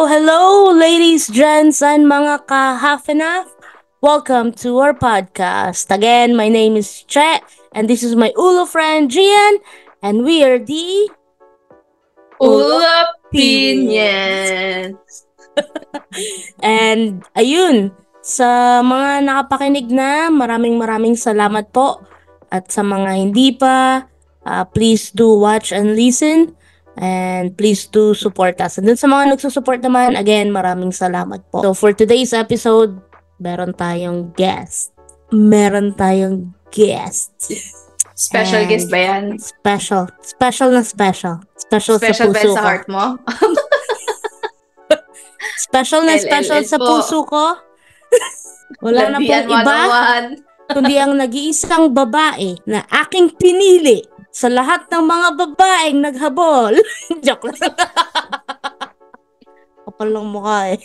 Hello, ladies, gents, and mga ka-half and half. Welcome to our podcast. Again, my name is Che, and this is my Ulo friend, Gian, and we are the Opinions. And ayun, sa mga nakapakinig na, maraming salamat po. At sa mga hindi pa, please do watch and listen. And please do support us. And dun sa mga nagsusupport naman, again, maraming salamat po. So for today's episode, meron tayong guest. Special And guest ba yan? Special na special. Special sa Special ba puso sa ko. heart mo? Special na special LLS sa po. puso ko. Wala na Landian pong iba, 101. kundi ang nag-iisang babae na aking pinili sa lahat ng mga babaeng naghabol. Joke lang. Kapal ng mukha eh.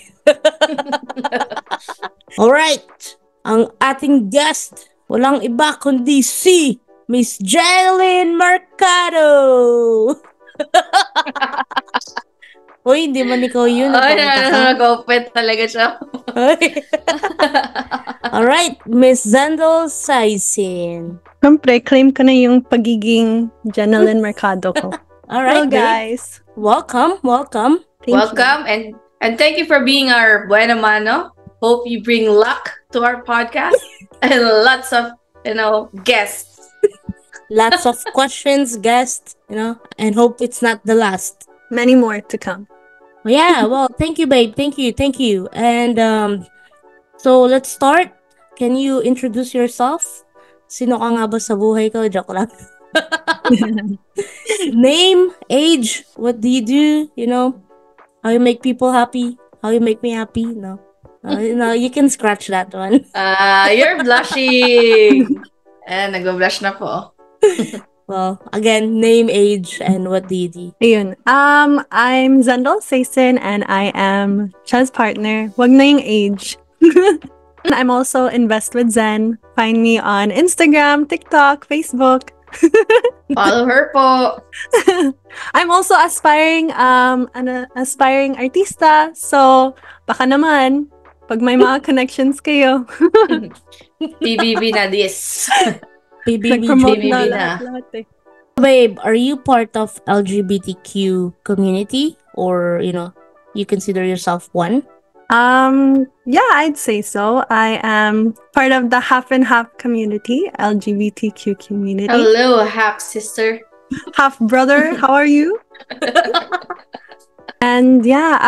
Alright. Ang ating guest, walang iba kundi si Miss Jaylin Mercado. Hoy, hindi man ikaw yun. Ay, Napakita ka. nag-opet talaga siya. Alright, Miss Zendel Saisin. Siyempre, claim ko na yung pagiging Janelyn Mercado ko. Alright, Hello, guys. Welcome. Thank you. Welcome and thank you for being our buena mano. Hope you bring luck to our podcast and lots of, guests. Lots of questions, guests, and hope it's not the last. Many more to come. Yeah, well, thank you, babe. Thank you. And so let's start. Can you introduce yourself? Sino ka nga ba sa buhay ko? Joke lang. Name, age, what do you do? How you make people happy? How you make me happy? No, you can scratch that one. You're blushing. Nag-blush na po. Well, again, name, age, and what do you do? Ayun. I'm Zendel Saisin and I am Chaz partner. Wag na yung age. I'm also Invest with Zen. Find me on Instagram, TikTok, Facebook. Follow her po. I'm also aspiring artista. So, baka naman, pag may mga connections kayo. PBB na this. Nag-promote JBB na na. lahat eh. Babe, are you part of LGBTQ community or, you consider yourself one? Yeah, I'd say so. I am part of the half and half community, LGBTQ community. Hello, half sister. Half brother, how are you? And yeah,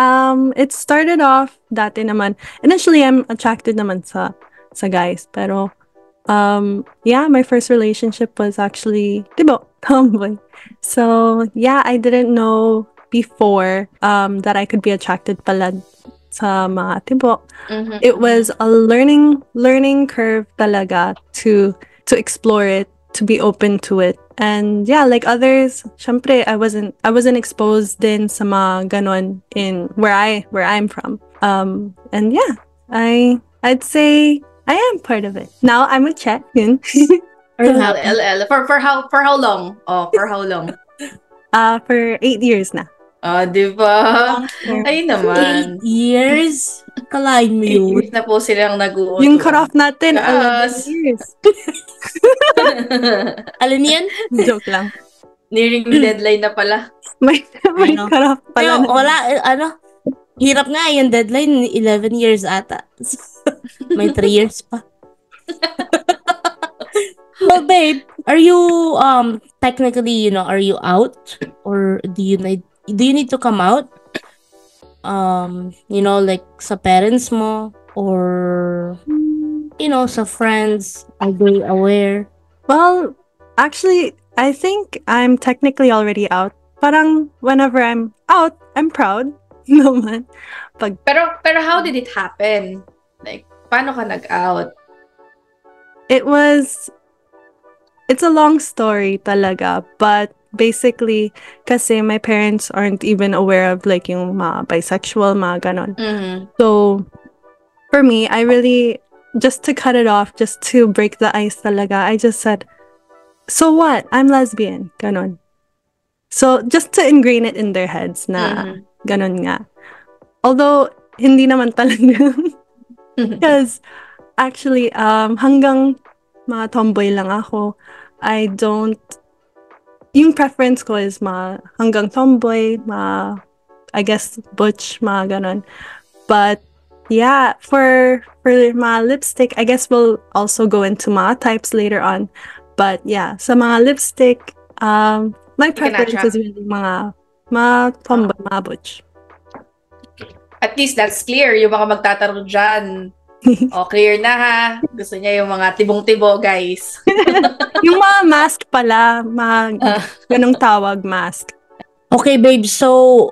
it started off dati naman. Initially, I'm attracted naman sa guys, pero yeah, my first relationship was actually, tomboy. So, yeah, I didn't know before that I could be attracted pala sa mga tibo. Mhm. It was a learning curve talaga to explore it, to be open to it. And yeah, like others, syempre I wasn't exposed din sa mga ganon in where I'm from. And yeah, I'd say I am part of it. Now I'm with Chet. Yun. LL. For how long? Oh, for how long? For 8 years na. Di ba? Ay 8 naman. years? Kalain mo 8 yun. years na po silang nag-uuto. Yung cut-off natin, Yes. 11 years. Alin yan? Joke lang. Nearing deadline na pala. May Ano? cut-off Pero pala. wala, hirap nga yung deadline, 11 years ata. May 3 years pa. Well, babe, are you technically, are you out or do you need to come out? Like sa parents mo or sa friends, are they aware? Well, actually, I think I'm technically already out. Parang whenever I'm out, I'm proud. Naman. Pero how did it happen? Like, paano ka nag-out? It's a long story talaga, but basically, kasi my parents aren't even aware of like yung mga bisexual, mga ganon. Mhm. So, for me, I really, just to cut it off, just to break the ice talaga, I just said, so what? I'm lesbian. Ganon. So, just to ingrain it in their heads na Mhm. ganun nga. Although, hindi naman talaga. Because, actually, hanggang mga tomboy lang ako, I don't, yung preference ko is hanggang tomboy, I guess, butch, mga ganun. But, yeah, for mga lipstick, I guess we'll also go into mga types later on. But, yeah, sa mga lipstick, my preference is really mga tomboy, mga butch. At least that's clear. Yung mga magtatanong dyan, clear na ha. Gusto niya yung mga tibong-tibo, guys. Yung mga mask pala, ganong tawag, mask. Okay, babe. So,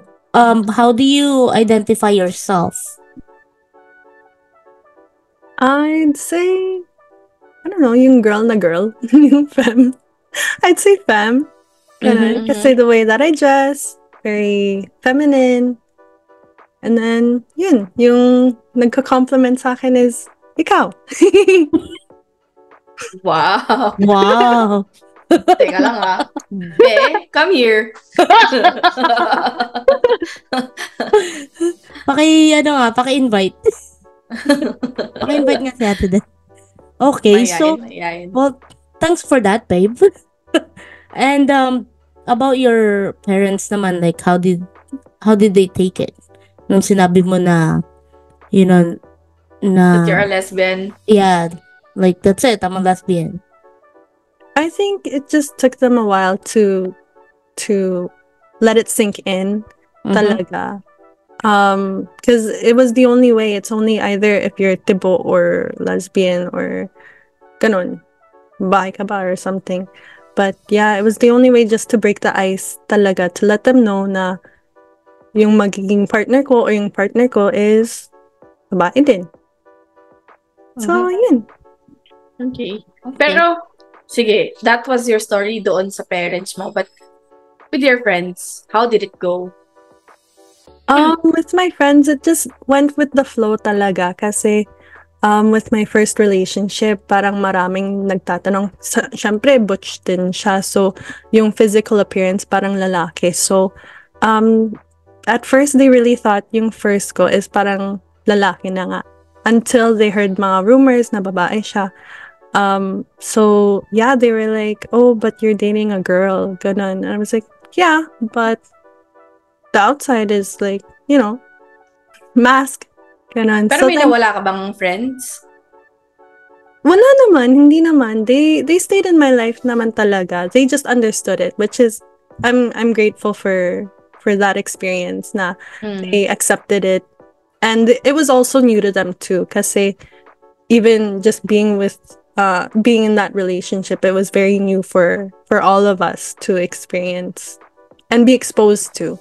how do you identify yourself? I'd say, I don't know, yung girl na girl. Yung femme. I'd say femme. Ganun. Kasi the way that I dress, very feminine. And then, yun, yung nagka-compliment sa akin is, ikaw. Wow. Wow. Teka lang ha. Be, come here. Paki-invite. Paki-invite nga si Ate Den. Okay, so, Mayayain. well, thanks for that, babe. And, about your parents naman, like, how did they take it? Nung sinabi mo na, you know, That you're a lesbian. yeah, like, that's it, I'm a lesbian. I think it just took them a while to let it sink in talaga. Because it was the only way. It's only either if you're tibo or lesbian or ganon, bi ka ba or something. But yeah, it was the only way just to break the ice talaga, to let them know na yung magiging partner ko or yung partner ko is babae din. So, yun. Okay. Pero, sige, that was your story doon sa parents mo. But with your friends, how did it go? With my friends, it just went with the flow talaga. Kasi, with my first relationship, parang maraming nagtatanong. Syempre, butch din siya. So, yung physical appearance, parang lalaki. So, at first, they really thought yung first ko is parang lalaki na nga. Until they heard mga rumors na babae siya. So, yeah, they were like, oh, but you're dating a girl. Ganon. And I was like, yeah, but the outside is like, you know, mask. Ganon. Pero So may nawala ka bang friends? Wala naman, hindi naman. They stayed in my life naman talaga. They just understood it, which is, I'm grateful for that experience na they accepted it. And it was also new to them too, kasi even just being in that relationship, it was very new for all of us to experience and be exposed to.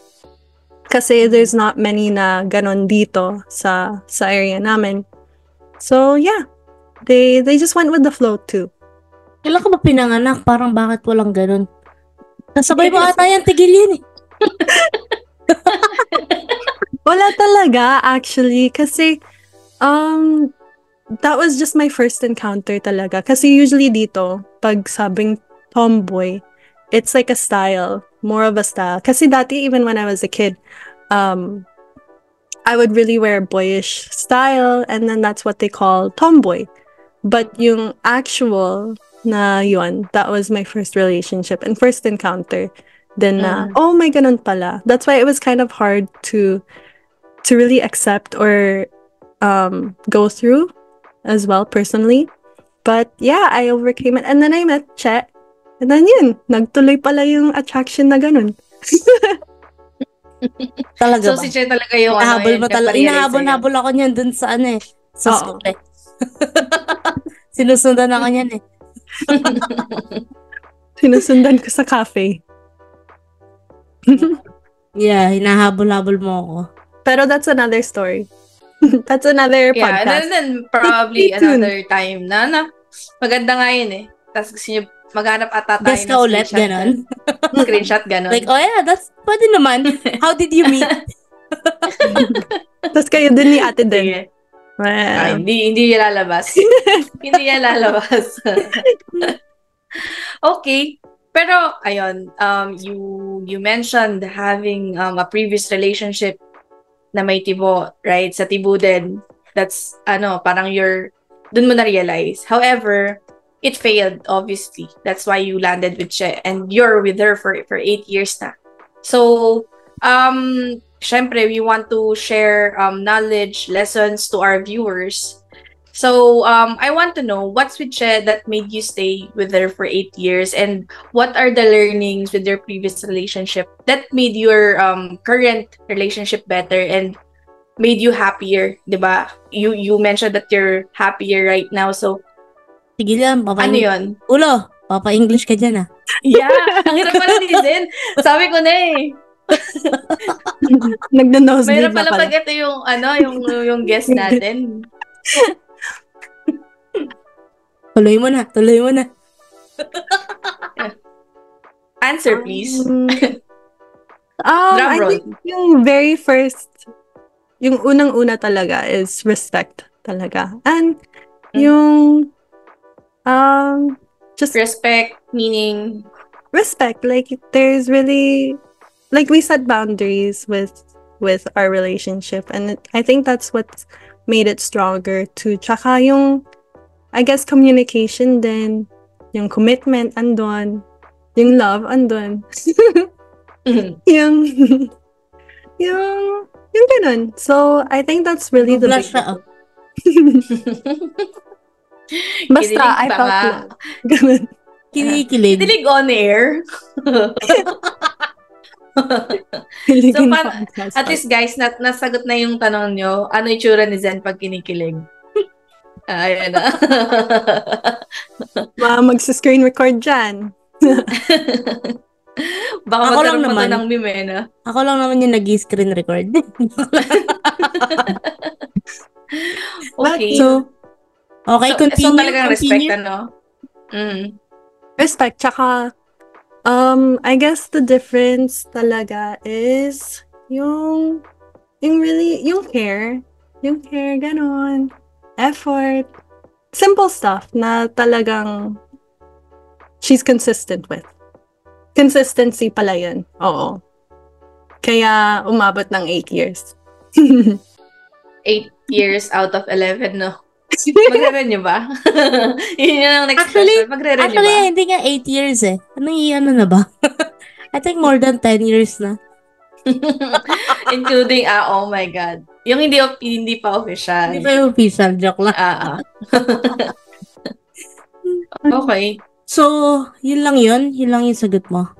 Kasi there's not many na ganon dito sa area namin. So yeah, they just went with the flow too. Kailan ka ba pinanganak? Parang bakit walang ganun? Nasabay mo ata yan, tigil yan eh. Wala talaga, actually. Kasi, that was just my first encounter talaga. Kasi usually dito, pag sabing tomboy, it's like a style. More of a style. Kasi dati, even when I was a kid, I would really wear boyish style, and then that's what they call tomboy. But yung actual na yun, that was my first relationship and first encounter. Then oh my ganun pala. That's why it was kind of hard to really accept or go through as well personally. But yeah, I overcame it. And then I met Che. And then yun, nagtuloy pala yung attraction na ganun. Talaga So, ba? si Che talaga yung Inahabol ako niyan dun sa sa school eh. Sinusundan ako niyan eh. Sinusundan ko sa cafe. Yeah, hinahabol-habol mo ako. Pero that's another story. That's another podcast. Yeah, and then probably Stay tuned. another time na maganda nga yun eh. Tapos gusto nyo maghanap ata tayo Guess ka ulit, ganon. Screenshot, ganon. Like, oh yeah, that's pwede naman. How did you meet? Tapos kayo din ni Ate Den. Sige. Wow. Hindi niya lalabas. Hindi niya lalabas. Okay. Pero ayun, you mentioned having a previous relationship na may tibo, right? Sa tibo din. That's parang dun mo na realize. However, it failed obviously. That's why you landed with Che and you're with her for 8 years na. So, syempre we want to share knowledge, lessons to our viewers. So, I want to know what's with Che that made you stay with her for 8 years, and what are the learnings with your previous relationship that made your current relationship better and made you happier, 'di ba? You mentioned that you're happier right now. So, Sige lang, ano 'yon? Ulo, papa-English ka dyan ah. Yeah, ang hirap pala din. Sabi ko na eh. Nagda-nosebleed Mayroon pala na pala. pag ito yung guest natin. Tuloy mo na. Answer, please. I think yung very first, yung unang-una talaga is respect talaga. And yung just respect meaning respect, like there's really, like we set boundaries with our relationship, and I think that's what made it stronger too. Tsaka yung, I guess, communication din, yung commitment andun, yung love andun. yung ganun. So I think that's really the big basta I felt love. Ganun. Kinikilig on air. So, at least guys, nasagot na yung tanong nyo, ano itsura ni Zen pag kinikilig? Ayan na. Magsa-screen record dyan. Baka magkaroon pa ng meme, no? Ako lang naman yung nag-screen record. Okay. So, okay, continue. So talagang respect, ano? Respect, tsaka I guess the difference talaga is yung care, ganon, effort, simple stuff na talagang she's consistent with. Consistency pala yun, oo. Kaya umabot ng 8 years. 8 years out of 11, no? Magre-renew ba? Yun ang next question. Magre-renew ba? Actually, hindi nga 8 years eh. Ano na ba? I think more than 10 years na. Including, oh my God. Yung hindi pa official. Hindi pa yung official. Joke lang. Okay. So, yun lang yun? Yun lang yung sagot mo?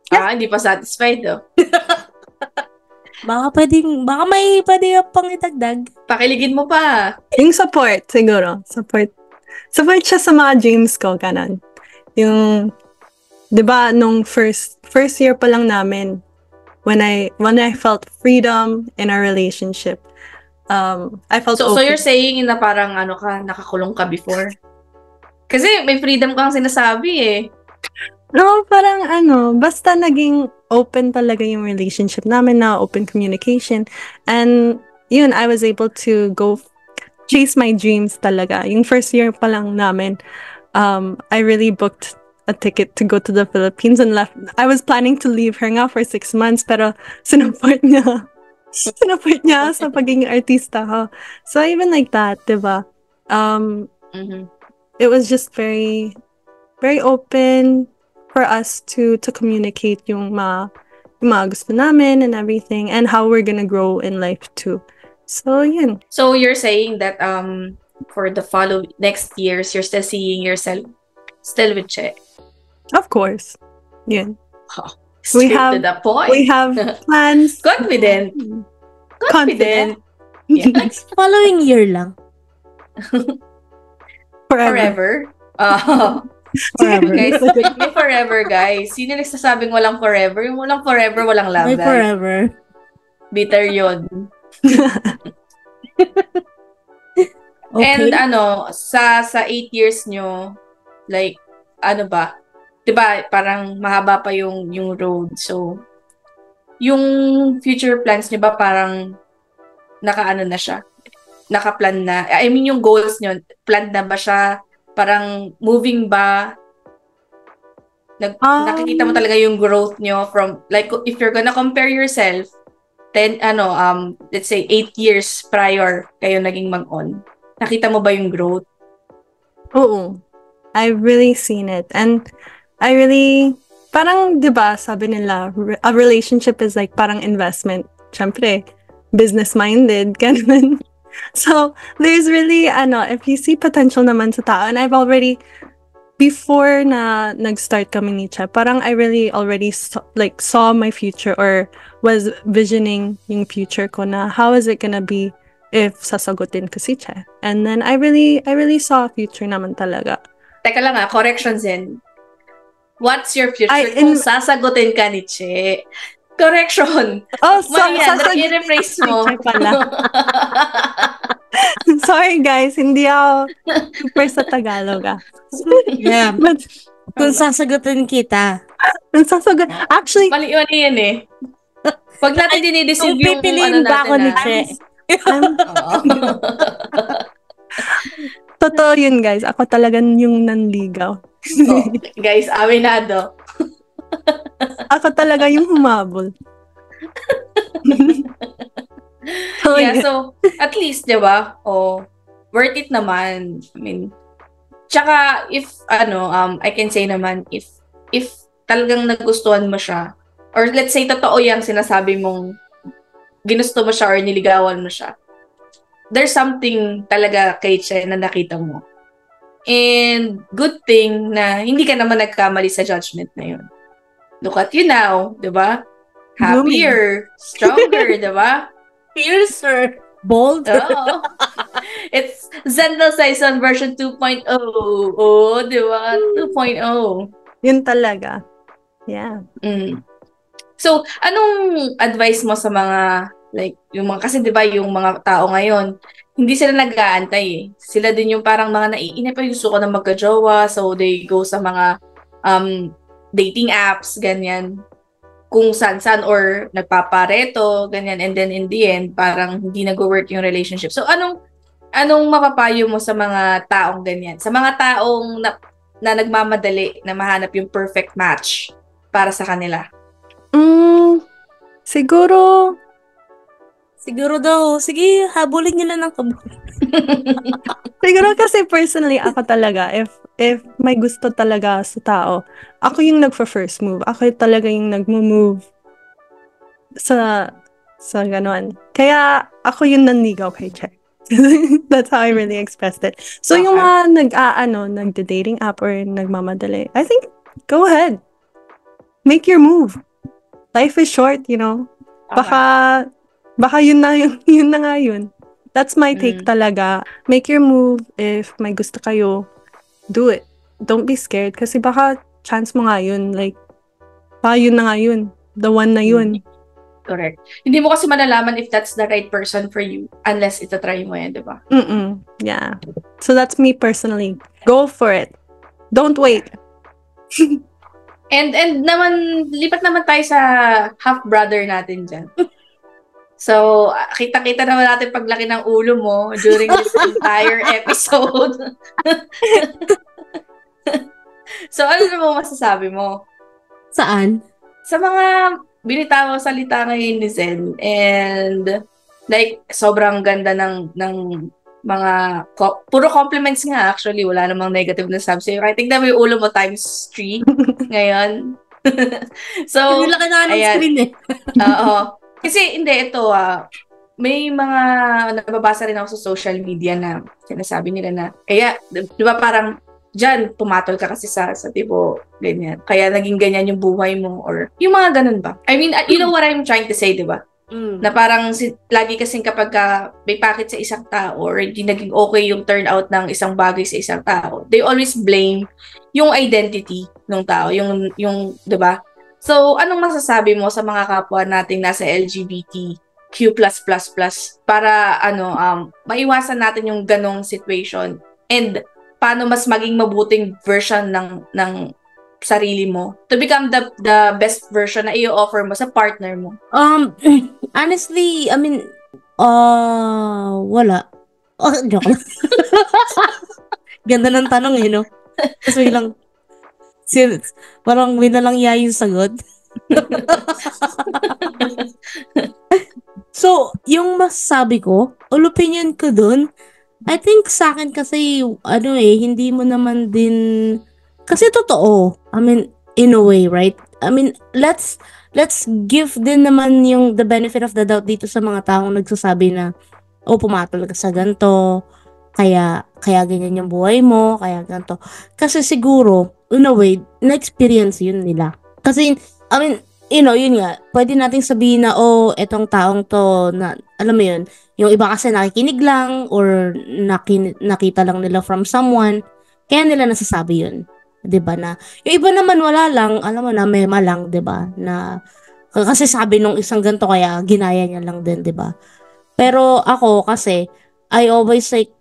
Hindi pa satisfied, oh. Baka may pwede pang itagdag. Pakiligin mo pa. Yung support, siguro. Support siya sa mga dreams ko, kanan. Yung, di ba, nung first year pa lang namin, when I felt freedom in our relationship, I felt so you're saying na parang nakakulong ka before? Kasi may freedom kang sinasabi eh. No, parang basta naging open talaga yung relationship namin, na open communication. And yun, I was able to go chase my dreams talaga. Yung first year pa lang namin, I really booked a ticket to go to the Philippines and left. I was planning to leave her nga for 6 months, pero sinuport niya sa pagiging artista ko. So even like that, diba? It was just very, very open for us to communicate yung mga gusto namin and everything, and how we're gonna grow in life too. So, yun. So, you're saying that for the next years, you're still seeing yourself still with Che? Of course. Yun. Straight to the point. We have plans. Confident. Yeah. Following year lang. Forever. Forever. Guys, may forever, guys. Sino nagsasabing walang forever? Yung walang forever, walang love, May guys. forever. Bitter yun. Okay. And sa 8 years nyo, like, ba? Diba, parang mahaba pa yung road. So, yung future plans nyo ba parang na siya? Nakaplan na? I mean, yung goals nyo, planned na ba siya? Parang moving ba? Nakikita mo talaga yung growth nyo from, like, if you're gonna compare yourself, let's say 8 years prior kayo naging mag-on. Nakita mo ba yung growth? Oo. I've really seen it. And I really, parang, di ba, sabi nila, a relationship is like parang investment. Siyempre, business-minded, ganun. So, there's really, if you see potential naman sa tao, and I've already, before na nag-start kami ni Che, parang I really already saw my future or was visioning yung future ko na how is it gonna be if sasagutin ko si Che. And then I really saw a future naman talaga. Teka lang correction Zen. What's your future kung sasagutin ka ni Che? Correction. Oh, sasagutin i-rephrase mo. Che pala. Sorry guys, hindi ako super sa Tagalog Yeah. But, Kung sasagutin kita. Actually, mali yan eh. Pag natin dinideceive yung pipiliin ba ako ni Che? Totoo yun guys. Ako talaga yung nanligaw. Guys, aminado. Ako talaga yung humabol. So, at least, di ba? Worth it naman. I mean, tsaka, if, I can say naman, if talagang nagustuhan mo siya, or let's say, totoo yung sinasabi mong ginusto mo siya or niligawan mo siya, there's something talaga kay Che na nakita mo. And good thing na hindi ka naman nagkamali sa judgment na yun. Look at you now, di ba? Happier, stronger, di ba? Fiercer, bold. Oh. It's Zendel Saison version 2.0. Oh, di ba? 2.0. Yun talaga. Yeah. So, anong advice mo sa mga, like, yung mga, kasi di ba yung mga tao ngayon, hindi sila nag-aantay eh. Sila din yung parang mga naiinip, gusto ko na magka-jowa, so they go sa mga dating apps, ganyan. Kung saan-saan or nagpapareto, ganyan. And then in the end, parang hindi nag-work yung relationship. So, anong mapapayo mo sa mga taong ganyan? Sa mga taong na nagmamadali na mahanap yung perfect match para sa kanila? Siguro daw. Sige, habulin nyo na ng kabulin. Siguro kasi personally, ako talaga, if may gusto talaga sa tao, ako yung nagfa-first move. Ako talaga yung nagmo-move sa ganon. Kaya ako yung nanligaw kay Che. That's how I really expressed it. So yung mga nagda-dating app or nagmamadali, I think, go ahead. Make your move. Life is short, you know. Baka yun na nga yun. That's my take talaga. Make your move. If may gusto kayo, do it. Don't be scared. Kasi baka chance mo nga yun. Like, baka yun na nga yun. The one na yun. Correct. Hindi mo kasi malalaman if that's the right person for you unless itatry mo yan, di ba? Yeah. So that's me personally. Go for it. Don't wait. And naman, lipat naman tayo sa half-brother natin dyan. So, kita-kita naman natin paglaki ng ulo mo during this entire episode. So, ano naman masasabi mo? Saan? Sa mga binitawang salita ngayon ni Zen, and like, sobrang ganda ng mga, puro compliments nga actually, wala namang negative na sabi sa'yo. I think na may ulo mo times 3 ngayon. So, Yung laki na ng screen eh. Oo. Kasi hindi, ito may mga nababasa rin ako sa social media na sinasabi nila na, kaya, di ba parang, dyan, pumatol ka kasi sa tipo, ganyan. Kaya naging ganyan yung buhay mo, or yung mga ganun ba? I mean, you know what I'm trying to say, di ba? Na parang, lagi kasing kapag may pakit sa isang tao, or hindi naging okay yung turnout ng isang bagay sa isang tao, they always blame yung identity ng tao, yung di ba? So, anong masasabi mo sa mga kapwa nating nasa LGBTQ+++ para maiwasan natin yung ganong situation, and paano mas maging mabuting version ng sarili mo to become the best version na i-offer mo sa partner mo? Honestly, I mean, wala. Joke lang. Ganda ng tanong eh, no? Kasi lang, Parang winalang iya yung sagot. So, yung masasabi ko, opinion ko dun, I think sa akin kasi, hindi mo naman din, kasi totoo. I mean, in a way, right? I mean, let's give din naman yung the benefit of the doubt dito sa mga taong nagsasabi na, pumatol ka sa ganito, kaya ganyan yung buhay mo, kaya ganito. Kasi siguro, in a way, na-experience yun nila. Kasi, I mean, yun nga, pwede nating sabihin na, etong taong to, na, alam mo yun, yung iba kasi nakikinig lang, or nakita lang nila from someone, kaya nila nasasabi yun. 'Di ba na, yung iba naman wala lang, alam mo na, mema lang, 'di ba, na, kasi sabi nung isang ganito, kaya ginaya niya lang din, 'di ba? Pero ako kasi, I always like,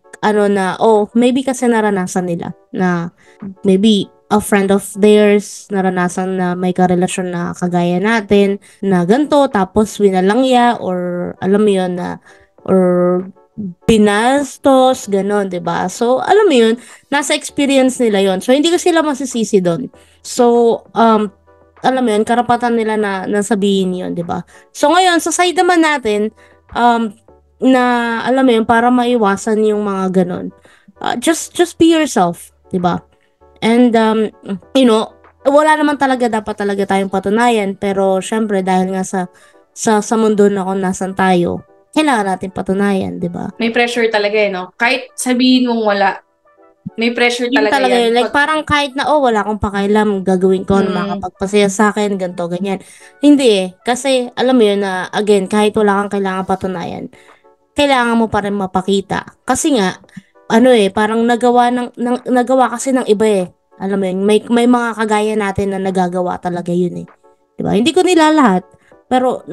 maybe kasi naranasan nila na maybe a friend of theirs naranasan na may karelasyon na kagaya natin na ganito, tapos winalangya, or alam mo yun na, or binastos, ganon, 'di ba? So, alam mo yun, nasa experience nila yon. So, hindi ko sila masisisi doon. So, alam mo yun, karapatan nila na sabihin yun, 'di ba? So, ngayon, sa side naman natin, na alam mo yun, para maiwasan yung mga ganon, just be yourself, 'di ba? And wala naman dapat talaga tayong patunayan, pero syempre dahil nga sa mundo na kung nasan tayo, kailangan natin patunayan, 'di ba? May pressure talaga no? Kahit sabihin mong wala, may pressure Yun talaga talaga yan. yun. Like, parang kahit na, wala akong pakialam, gagawin ko, makapagpasaya sa akin, ganito, ganyan. Hindi Kasi, alam mo yun na, again, kahit wala kang kailangan patunayan, kailangan mo pa rin mapakita. Kasi nga, parang nagawa kasi ng iba Alam mo yun, may mga kagaya natin na nagagawa talaga yun 'Di ba? Hindi ko nila lahat, pero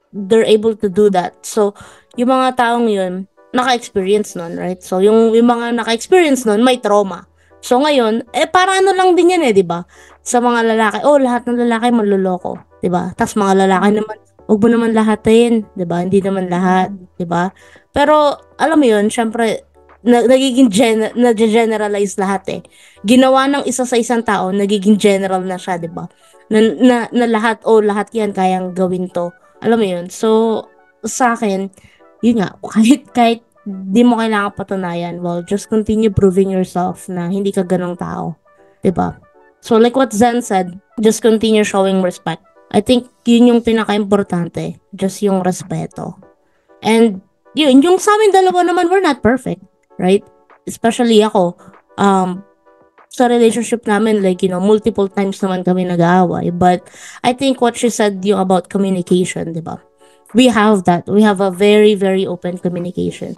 they're able to do that. So, yung mga taong yun, naka-experience nun, right? So, yung mga naka-experience nun, may trauma. So, ngayon, parang lang din yan 'di ba? Sa mga lalaki, lahat ng lalaki manloloko, 'di ba? Tas mga lalaki naman, wag mo naman lahatin, 'di ba? Hindi naman lahat, 'di ba? Pero alam mo 'yun, syempre nagiging na-generalize lahat Ginawa ng isa sa isang tao, nagiging general na siya, 'di ba? Na lahat lahat 'yan kayang gawin to. Alam mo 'yun? So sa akin, 'yun nga, kahit di mo kailangan patunayan, well, just continue proving yourself na hindi ka ganong tao, 'di ba? So like what Zen said, just continue showing respect. I think yun yung pinaka-importante, just yung respeto. And yun, yung sa amin dalawa naman, we're not perfect, right? Especially ako, sa relationship namin, like, multiple times naman kami nag-aaway. But I think what she said yung about communication, di ba? We have that. We have a very, very open communication.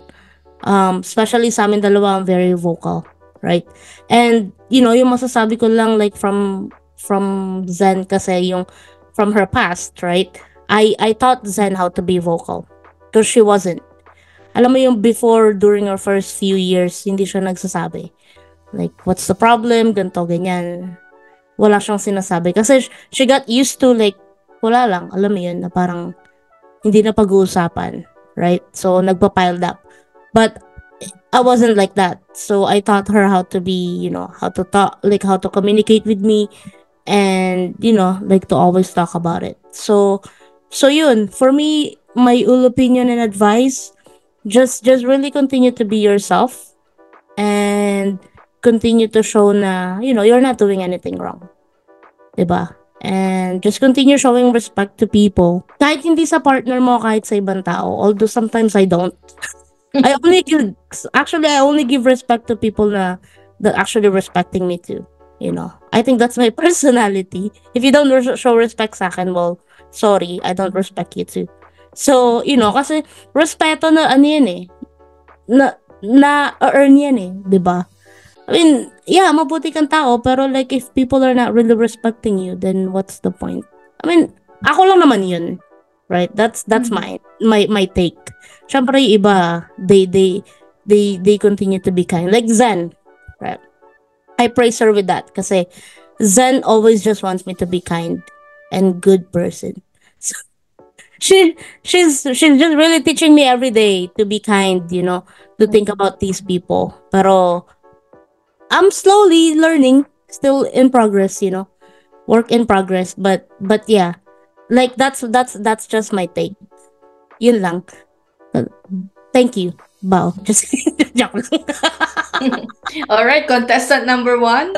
Especially sa amin dalawa, I'm very vocal, right? And, yung masasabi ko lang, like, from Zen kasi yung from her past, right? I taught Zen how to be vocal. Because she wasn't. Alam mo yung before, during our first few years, hindi siya nagsasabi. Like, what's the problem? Ganto, ganyan. Wala siyang sinasabi. Kasi she got used to, like, wala lang. Alam mo yun, na parang hindi na pag-uusapan. Right? So, nagpa-piled up. But, I wasn't like that. So, I taught her how to be, how to talk, like, how to communicate with me. And, like, to always talk about it. So yun. For me, my opinion and advice, just really continue to be yourself and continue to show na you're not doing anything wrong, diba? And just continue showing respect to people, kahit hindi sa partner mo, kahit sa ibang tao, although sometimes I don't. I only give respect to people that actually respecting me too. I think that's my personality. If you don't show respect sa akin, well, sorry, I don't respect you too. So, kasi respeto na yan na earn yan 'di ba? I mean, yeah, mabuti kang tao, pero like if people are not really respecting you, then what's the point? I mean, ako lang naman yun. Right? That's my take. Syempre yung iba, they continue to be kind. Like Zen, right? I praise her with that kasi Zen always just wants me to be kind and good person. So, she's just really teaching me every day to be kind, to think about these people. Pero I'm slowly learning, still in progress, work in progress. But yeah, like that's just my take. Yun lang. Thank you. Wow. Just joke lang. Alright, contestant number 1.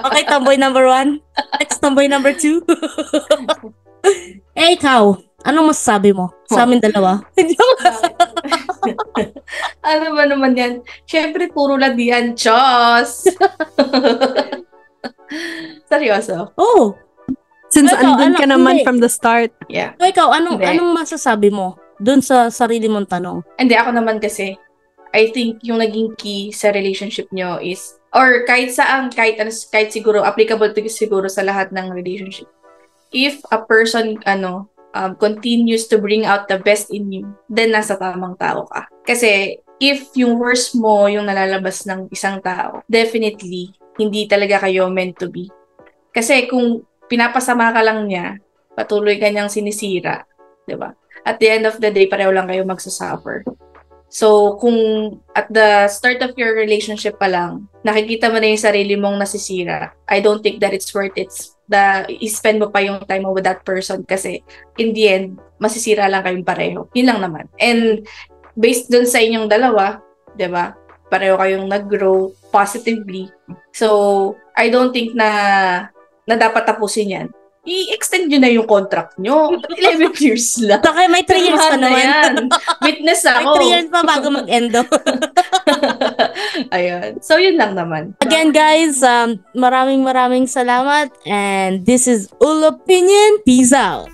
Okay, tomboy number 1. Next, tomboy number 2. Eh, ikaw, anong masasabi mo sa amin dalawa? Ano ba naman yan? Siyempre, puro lang diyan, Diyos! Seryoso? Oh, Since Ikaw, andun ka naman hindi. from the start. Yeah. so ikaw, anong Hindi. masasabi mo dun sa sarili mong tanong? Hindi, ako naman kasi, I think yung naging key sa relationship nyo is, or kahit saan, kahit siguro, applicable to siguro sa lahat ng relationship. If a person, continues to bring out the best in you, then nasa tamang tao ka. Kasi, if yung worst mo yung nalalabas ng isang tao, definitely, hindi talaga kayo meant to be. Kasi kung pinapasama ka lang niya, patuloy ka niyang sinisira, di ba? At the end of the day, pareho lang kayo magsasuffer. So, kung at the start of your relationship pa lang, nakikita mo na yung sarili mong nasisira, I don't think that it's worth it. I-spend mo pa yung time mo with that person kasi in the end, masisira lang kayong pareho. Yun lang naman. And based dun sa inyong dalawa, di ba? Pareho kayong nag-grow positively. So, I don't think na dapat tapusin yan. I-extend nyo na yung contract nyo. 11 years lang. Okay, may 3 years pa Tama na naman. yan. Witness May ako. 3 years pa bago mag-endo. Ayun. So, yun lang naman. Again, guys, maraming salamat. And this is Ul Opinion. Peace out.